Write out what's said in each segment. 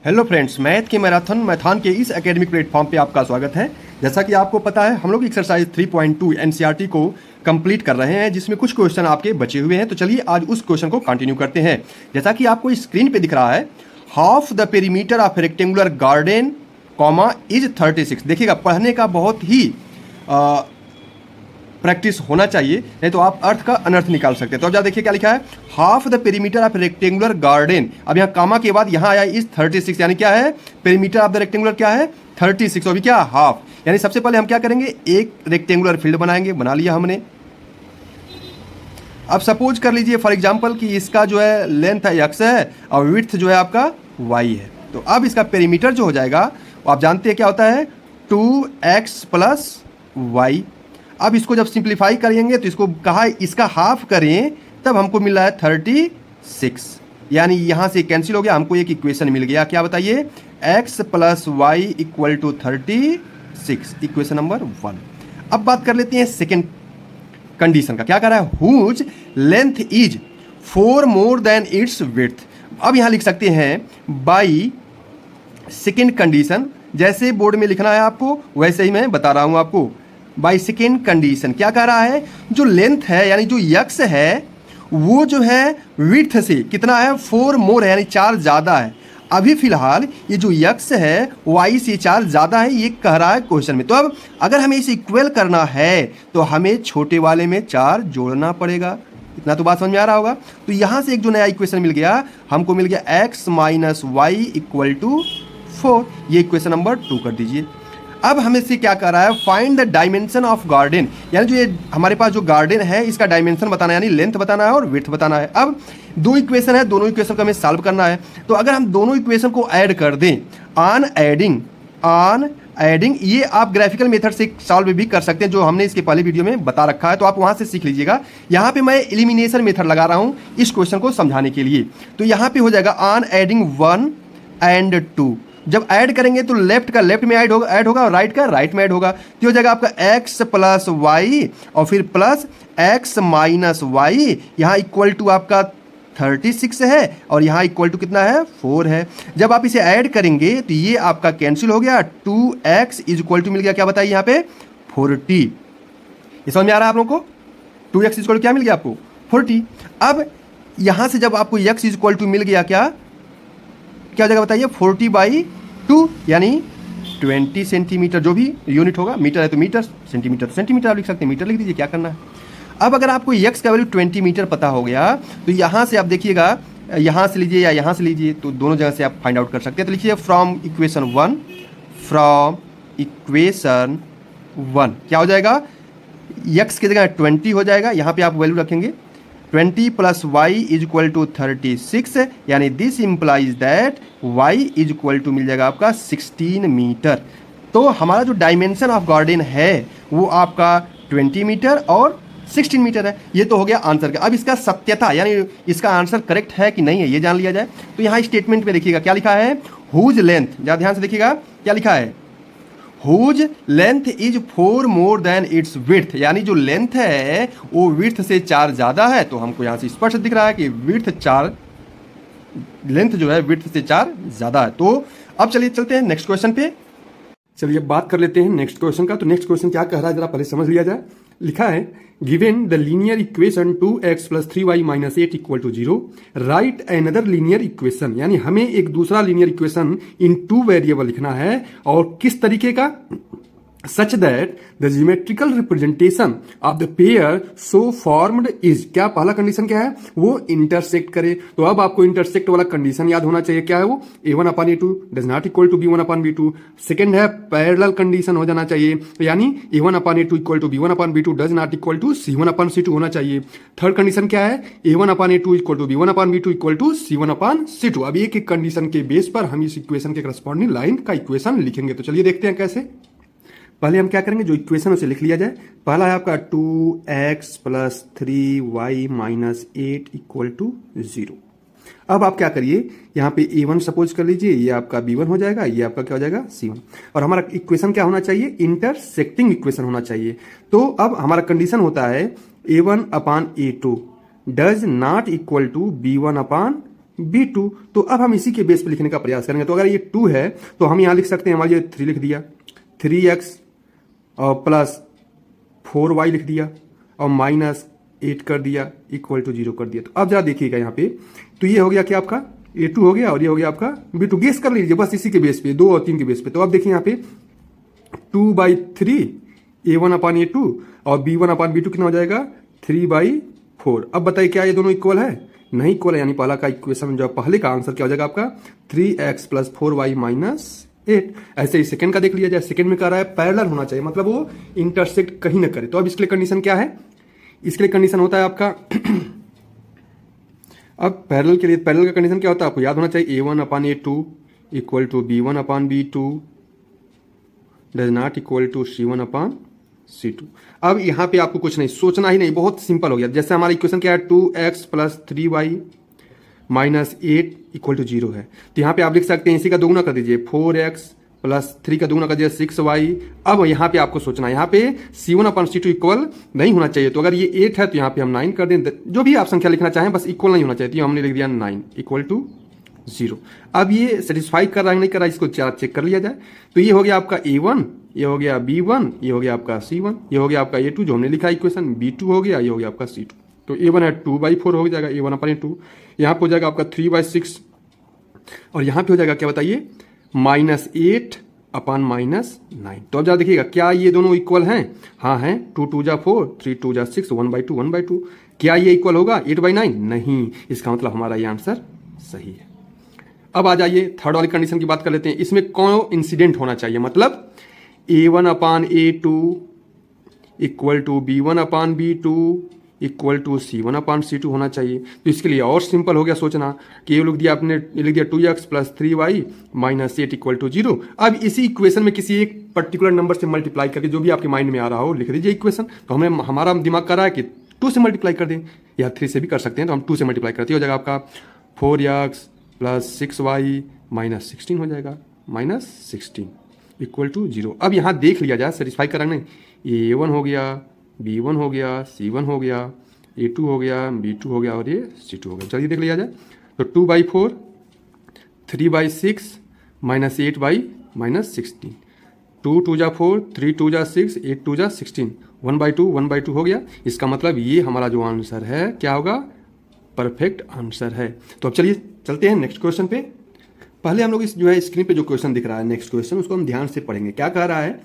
Hello friends, math के मैथान के इस एकेडमिक प्लेटफॉर्म पे आपका स्वागत है। जैसा कि आपको पता है, हम लोग एक्सरसाइज 3.2 एनसीईआरटी को कंप्लीट कर रहे हैं, जिसमें कुछ क्वेश्चन आपके बचे हुए हैं। तो चलिए आज उस क्वेश्चन को कंटिन्यू करते हैं। जैसा कि आपको स्क्रीन पे दिख रहा है, half the perimeter of rectangular garden comma is 36। देखिएगा, पढ़ने का बहुत ही प्रैक्टिस होना चाहिए, नहीं तो आप अर्थ का अनर्थ निकाल सकते हैं। तो अब जा देखिए क्या लिखा है, half the perimeter of rectangular garden. अब यहाँ कामा के बाद यहाँ आया इज 36, यानी क्या है, पेरीमीटर ऑफ द रेक्टेंगुलर क्या है 36। अभी क्या हाफ, यानी सबसे पहले हम क्या करेंगे, एक रेक्टेंगुलर फील्ड बनाएंगे। बना लिया हमने। अब सपोज कर लीजिए फॉर एग्जाम्पल कि इसका जो है लेंथ है x है और विड्थ जो है आपका y है। तो अब इसका पेरीमीटर जो हो जाएगा, आप जानते हैं क्या होता है, 2x प्लस वाई। अब इसको जब सिंप्लीफाई करेंगे तो इसको कहा इसका हाफ करें, तब हमको मिल रहा है 36, यानी यहाँ से कैंसिल हो गया, हमको एक इक्वेशन मिल गया। क्या बताइए, x plus y equal to 36, equation number 1। अब बात कर लेते हैं सेकेंड कंडीशन का। क्या कर रहा है, whose length is 4 more than its width. अब यहाँ लिख सकते हैं बाई सेकेंड कंडीशन, जैसे बोर्ड में लिखना है आपको वैसे ही मैं बता रहा हूँ आपको। बाई सेकेंड कंडीशन क्या कह रहा है, जो लेंथ है यानी जो यक्स है वो जो है विड्थ से कितना है, 4 मोर है, यानी 4 ज़्यादा है। अभी फिलहाल ये जो यक्स है वाई से 4 ज़्यादा है, ये कह रहा है क्वेश्चन में। तो अब अगर हमें इसे इक्वल करना है तो हमें छोटे वाले में 4 जोड़ना पड़ेगा। इतना तो बात समझ में आ रहा होगा। तो यहाँ से एक जो नया इक्वेशन मिल गया, हमको मिल गया x minus y equal to 4। ये इक्वेशन नंबर 2 कर दीजिए। अब हमें से क्या कर रहा है, find the dimension of garden, यानी जो ये हमारे पास जो गार्डन है इसका डायमेंशन बताना है, यानी लेंथ बताना है और विड्थ बताना है। अब दो इक्वेशन है, दोनों इक्वेशन को हमें सॉल्व करना है। तो अगर हम दोनों इक्वेशन को ऐड कर दें, ऑन एडिंग, ये आप ग्राफिकल मेथड से सॉल्व भी कर सकते हैं, जो हमने इसके पहले वीडियो में बता रखा है, तो आप वहाँ से सीख लीजिएगा। यहाँ पे मैं एलिमिनेशन मेथड लगा रहा हूँ इस क्वेश्चन को समझाने के लिए। तो यहाँ पे हो जाएगा ऑन एडिंग 1 एंड 2। जब ऐड करेंगे तो लेफ्ट का लेफ्ट में ऐड होगा और राइट का राइट में ऐड होगा। तो हो जाएगा आपका x प्लस वाई और फिर प्लस x माइनस वाई, यहाँ इक्वल टू आपका 36 है और यहाँ इक्वल टू कितना है, 4 है। जब आप इसे ऐड करेंगे तो ये आपका कैंसिल हो गया, 2x इज इक्वल टू मिल गया क्या बताइए यहाँ पे 40। ये समझ में आ रहा है आप लोगों को, 2x इज इक्वल टू क्या मिल गया आपको 40। अब यहाँ से जब आपको x इज इक्वल टू मिल गया, क्या हो जाएगा बताइए, 40/2 यानी 20 सेंटीमीटर, जो भी यूनिट होगा, मीटर है तो मीटर, सेंटीमीटर तो सेंटीमीटर आप लिख सकते हैं, मीटर लिख दीजिए, क्या करना है। अब अगर आपको x का वैल्यू 20 मीटर पता हो गया तो यहाँ से आप देखिएगा, यहाँ से लीजिए या यहाँ से लीजिए, तो दोनों जगह से आप फाइंड आउट कर सकते हैं। तो लिखिए फ्रॉम इक्वेशन 1 क्या हो जाएगा, x की जगह 20 हो जाएगा, यहाँ पे आप वैल्यू रखेंगे 20 plus y is equal to 36, यानी this implies that y is equal to मिल जाएगा आपका 16 मीटर। तो हमारा जो डायमेंशन ऑफ गार्डन है वो आपका 20 मीटर और 16 मीटर है। ये तो हो गया आंसर का। अब इसका सत्यता यानी इसका आंसर करेक्ट है कि नहीं है ये जान लिया जाए। तो यहाँ स्टेटमेंट में देखिएगा क्या लिखा है, हुज लेंथ, ज़रा ध्यान से देखिएगा क्या लिखा है, whose length is 4 more than its width, यानी जो लेंथ है वो विड्थ से 4 ज़्यादा है। तो हमको यहाँ से स्पष्ट दिख रहा है कि लेंथ जो है विड्थ से 4 ज़्यादा है। तो अब चलिए चलते हैं नेक्स्ट क्वेश्चन पे। चलिए अब बात कर लेते हैं नेक्स्ट क्वेश्चन का। तो नेक्स्ट क्वेश्चन क्या कह रहा है जरा पहले समझ लिया जाए। लिखा है, given the linear equation 2x plus 3y minus 8 equal to 0, write another linear equation, यानी हमें एक दूसरा लीनियर इक्वेशन इन 2 वेरिएबल लिखना है। और किस तरीके का, such that the geometrical representation of the pair so formed is, क्या पहला कंडीशन क्या है, वो इंटरसेक्ट करे। तो अब आपको इंटरसेक्ट वाला कंडीशन याद होना चाहिए, क्या है वो, a1/a2 does not equal to b1/b2। Second है पैरेलल कंडीशन हो जाना चाहिए, यानी a1/a2 equal to b1/b2 does not equal to c1/c2 होना चाहिए। थर्ड कंडीशन क्या है, a1/a2 equal to b1/b2 equal to c1/c2। अब एक एक कंडीशन के बेस पर हम इस इक्वेशन के करस्पॉन्डिंग लाइन का इक्वेशन लिखेंगे। तो चलिए देखते हैं कैसे। पहले हम क्या करेंगे, जो इक्वेशन उसे लिख लिया जाए। पहला है आपका 2x plus 3y minus 8 equal to 0। अब आप क्या करिए, यहाँ पे a1 सपोज कर लीजिए, ये आपका b1 हो जाएगा, ये आपका क्या हो जाएगा c1। और हमारा इक्वेशन क्या होना चाहिए, इंटरसेक्टिंग इक्वेशन होना चाहिए। तो अब हमारा कंडीशन होता है a1/a2 does not equal to b1/b2 B2। तो अब हम इसी के बेस पे लिखने का प्रयास करेंगे। तो अगर ये 2 है तो हम यहाँ लिख सकते हैं, हमारे ये 3 लिख दिया, 3x और प्लस 4y लिख दिया और माइनस 8 कर दिया, इक्वल टू 0 कर दिया। तो अब जरा देखिएगा यहाँ पे, तो ये हो गया क्या आपका A2 हो गया और ये हो गया आपका B2। गेस कर लीजिए बस इसी के बेस पे, 2 और 3 के बेस पे। तो अब देखिए यहाँ पे 2/3 A1 अपान A2 और B1 अपान B2 कितना हो जाएगा 3/4। अब बताइए क्या ये दोनों इक्वल है? नहीं इक्वल है, यानी पहला का इक्वेशन जो पहले का आंसर क्या हो जाएगा आपका 3x + 4y - 8। ऐसे ही सेकंड का देख लिया जाए। सेकंड में कह रहा है पैरेलल होना चाहिए, मतलब वो इंटरसेक्ट कहीं ना करे। तो अब इसके लिए कंडीशन क्या है? इसके लिए कंडीशन होता है आपका अब पैरेलल के लिए पैरेलल का कंडीशन क्या होता है आपको याद होना चाहिए, A1 upon A2 equal to B1 upon B2 does not equal to C1 upon C2। अब यहाँ पे आपको कुछ नहीं सोचना ही नहीं, बहुत सिंपल हो गया। जैसे हमारा इक्वेशन क्या है 2x + 3y - 8 इक्वल टू 0 है, तो यहाँ पे आप लिख सकते हैं इसी का दोगुना कर दीजिए, 4x + 3 का दोगुना कर दीजिए 6y। अब यहाँ पे आपको सोचना है, यहाँ पे C1 अपान C2 इक्वल नहीं होना चाहिए। तो अगर ये 8 है तो यहाँ पे हम 9 कर दें, जो भी आप संख्या लिखना चाहें, बस इक्वल नहीं होना चाहिए। तो हमने लिख दिया 9 इक्वल टू 0। अब ये सेटिस्फाई कर रहा है नहीं कर रहा है, इसको चेक कर लिया जाए। तो ये हो गया आपका A1, ये हो गया B1, ये हो गया आपका C1, ये हो गया आपका A2 जो हमने लिखा इक्वेशन, B2 हो गया, ये हो गया आपका C2। तो A1 है 2/4 हो जाएगा, A1 अपान A2। यहाँ पे हो जाएगा आपका 3/6 और यहाँ पे हो जाएगा क्या बताइए -8 अपान -9। तो अब जरा देखिएगा क्या ये दोनों इक्वल हैं? हाँ हैं, 2 2 जा 4, 3 2 जा 6, 1/2 1/2। क्या ये इक्वल होगा 8/9? नहीं। इसका मतलब हमारा ये आंसर सही है। अब आ जाइए थर्ड वाली कंडीशन की बात कर लेते हैं। इसमें कोइंसिडेंट होना चाहिए, मतलब A1 upon A2 equal to B1 upon B2 equal to C1 upon C2 होना चाहिए। तो इसके लिए और सिंपल हो गया सोचना कि ये लिख दिया आपने, ये लिख दिया 2x + 3y - 8 इक्वल टू 0। अब इसी इक्वेशन में किसी एक पर्टिकुलर नंबर से मल्टीप्लाई करके जो भी आपके माइंड में आ रहा हो लिख दीजिए इक्वेशन। तो हमारा दिमाग कर रहा है कि 2 से मल्टीप्लाई कर दें या 3 से भी कर सकते हैं, तो हम 2 से मल्टीप्लाई करते हो जाएगा आपका 4x + 6y - 16 हो जाएगा, -16 इक्वल टू 0। अब यहाँ देख लिया जाए सेटिस्फाई कराने, A1 हो गया, B1 हो गया, C1 हो गया, A2 हो गया, B2 हो गया और ये C2 हो गया। चलिए देख लिया जाए। तो 2/4 3/6 -8 -16, 2 2 जा 4, 3 2 जा 6, 8 2 जा 16, 1/2 1/2 हो गया। इसका मतलब ये हमारा जो आंसर है क्या होगा, परफेक्ट आंसर है। तो अब चलिए चलते हैं नेक्स्ट क्वेश्चन पे। पहले हम लोग इस जो है स्क्रीन पे जो क्वेश्चन दिख रहा है नेक्स्ट क्वेश्चन, उसको हम ध्यान से पढ़ेंगे। क्या कह रहा है,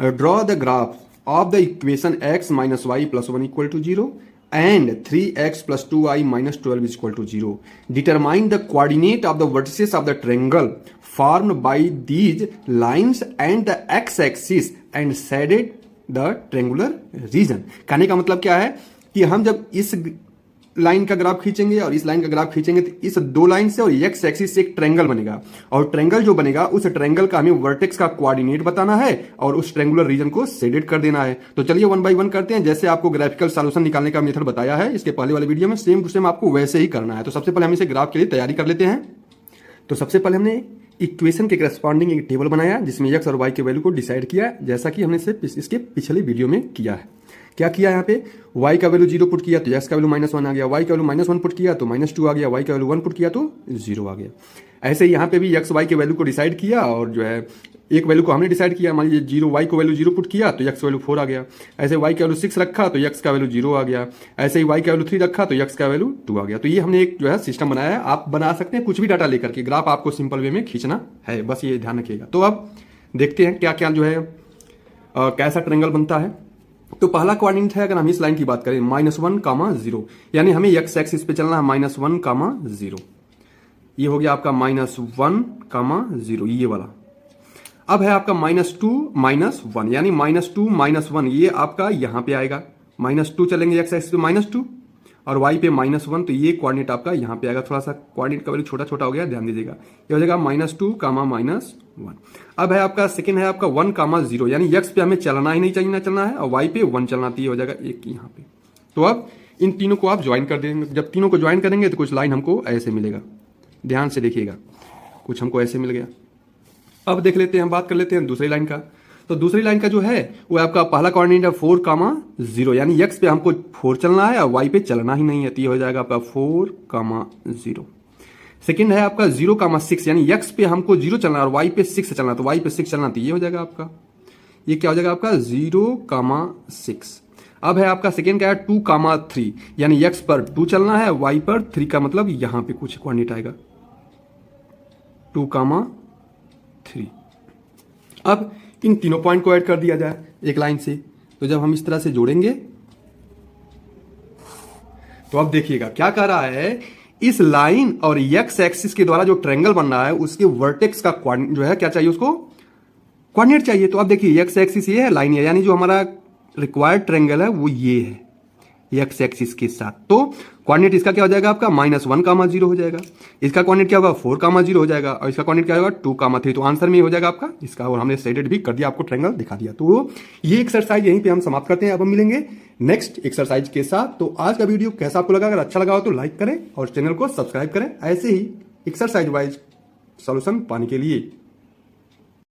draw the graph of the equation x - y + 1 equal to 0 and 3x + 2y - 12 equal to 0। Determine the coordinate of the vertices of the triangle formed by these lines and the x axis and shaded the triangular region. कहने का मतलब क्या है कि हम जब इस line का ग्राफ खींचेंगे और इस लाइन का ग्राफ खींचेंगे तो इस 2 लाइन से और x एक्सिस से एक ट्रायंगल बनेगा, और ट्रायंगल जो बनेगा उस ट्रायंगल का हमें वर्टेक्स का कोऑर्डिनेट बताना है और उस ट्रायंगुलर रीजन को शेडेड कर देना है। तो चलिए 1 बाय 1 करते हैं। जैसे आपको ग्राफिकल सॉल्यूशन निकालने का मेथड बताया है इसके पहले वाले वीडियो में, सेम टू सेम आपको वैसे ही करना है। तो सबसे पहले हम इसे ग्राफ के लिए तैयारी कर लेते हैं। तो सबसे पहले हमने इक्वेशन के करस्पॉन्डिंग एक टेबल बनाया जिसमें x और y के वैल्यू को डिसाइड किया, जैसा कि हमने इसके पिछले वीडियो में किया है। क्या किया यहाँ पे, y का वैल्यू 0 पुट किया तो x का वैल्यू -1 आ गया, y का वैल्यू -1 पुट किया तो -2 आ गया, y का वैल्यू 1 पुट किया तो 0 आ गया। ऐसे ही यहाँ पे भी x y के वैल्यू को डिसाइड किया और जो है एक वैल्यू को हमने डिसाइड किया, मान लीजिए 0 y को वैल्यू 0 पुट किया तो x का वैल्यू 4 आ गया। ऐसे y का वैल्यू 6 रखा तो x का वैल्यू 0 आ गया। ऐसे ही y का वैल्यू 3 रखा तो x का वैल्यू 2 आ गया। तो ये हमने एक जो है सिस्टम बनाया है। आप बना सकते हैं कुछ भी डाटा लेकर के, ग्राफ आपको सिंपल वे में खींचना है, बस ये ध्यान रखिएगा। तो अब देखते हैं क्या क्या जो है कैसा ट्रायंगल बनता है। तो पहला कोऑर्डिनेट है, अगर हम इस लाइन की बात करें -1, 0, यानी हमें x एक्सिस पे चलना है -1, 0। ये हो गया आपका -1, 0 ये वाला। अब है आपका -2, -1, यानी -2, -1 ये आपका यहां पे आएगा। -2 चलेंगे x एक्सिस पे -2 और y पे -1, तो ये कोऑर्डिनेट आपका यहां पे आएगा। थोड़ा सा कोऑर्डिनेट का वैल्यू छोटा छोटा हो गया, ध्यान दीजिएगा। ये हो जाएगा -2, -1। अब है आपका सेकंड है आपका 1, 0, यानी x पे हमें चलना ही नहीं चलना है और y पे 1 चलना चाहिए, हो जाएगा 1 यहाँ पे। तो अब इन तीनों को आप ज्वाइन कर देंगे। जब तीनों को ज्वाइन करेंगे तो कुछ लाइन हमको ऐसे मिलेगा, ध्यान से देखिएगा, कुछ हमको ऐसे मिल गया। अब देख लेते हैं, बात कर लेते हैं दूसरी लाइन का। तो दूसरी लाइन का जो है वो आपका पहला कोऑर्डिनेट है 4, 0, यानी x पे हमको 4 चलना है और y पे चलना ही नहीं है, तो ये हो जाएगा आपका 4, 0। सेकंड है आपका 0,6 यानी x पे हमको 0 चलना है और y पे 6 चलना है, तो y पे 6 चलना, तो ये हो जाएगा आपका, ये क्या हो जाएगा आपका 0,6। अब है आपका सेकेंड क्या है 2,3 यानी x पर 2 चलना है, y पर 3 का मतलब यहां पे कुछ कोऑर्डिनेट आएगा 2,3। अब इन तीनों पॉइंट को ऐड कर दिया जाए एक लाइन से, तो जब हम इस तरह से जोड़ेंगे तो अब देखिएगा क्या कह रहा है, इस लाइन और x एक्सिस के द्वारा जो ट्रायंगल बन रहा है उसके वर्टेक्स का जो है क्या चाहिए, उसको कोऑर्डिनेट चाहिए। तो अब देखिए x एक्सिस ये है, लाइन ये, यानी जो हमारा रिक्वायर्ड ट्रायंगल है वो ये है x एक्सिस के साथ। तो कोऑर्डिनेट इसका क्या हो जाएगा आपका -1,0 हो जाएगा, इसका कोऑर्डिनेट क्या होगा 4,0 हो जाएगा, और इसका कोऑर्डिनेट क्या होगा 2,3। तो आंसर में हो जाएगा आपका इसका, और हमने स्टेटेड भी कर दिया, आपको ट्रायंगल दिखा दिया। तो ये एक्सरसाइज यहीं पे हम समाप्त करते हैं। अब हम मिलेंगे नेक्स्ट एक्सरसाइज के साथ। तो आज का वीडियो कैसा आपको लगा, अगर अच्छा लगा हो तो लाइक करें और चैनल को सब्सक्राइब करें ऐसे ही एक्सरसाइज वाइज सॉल्यूशन पाने के लिए।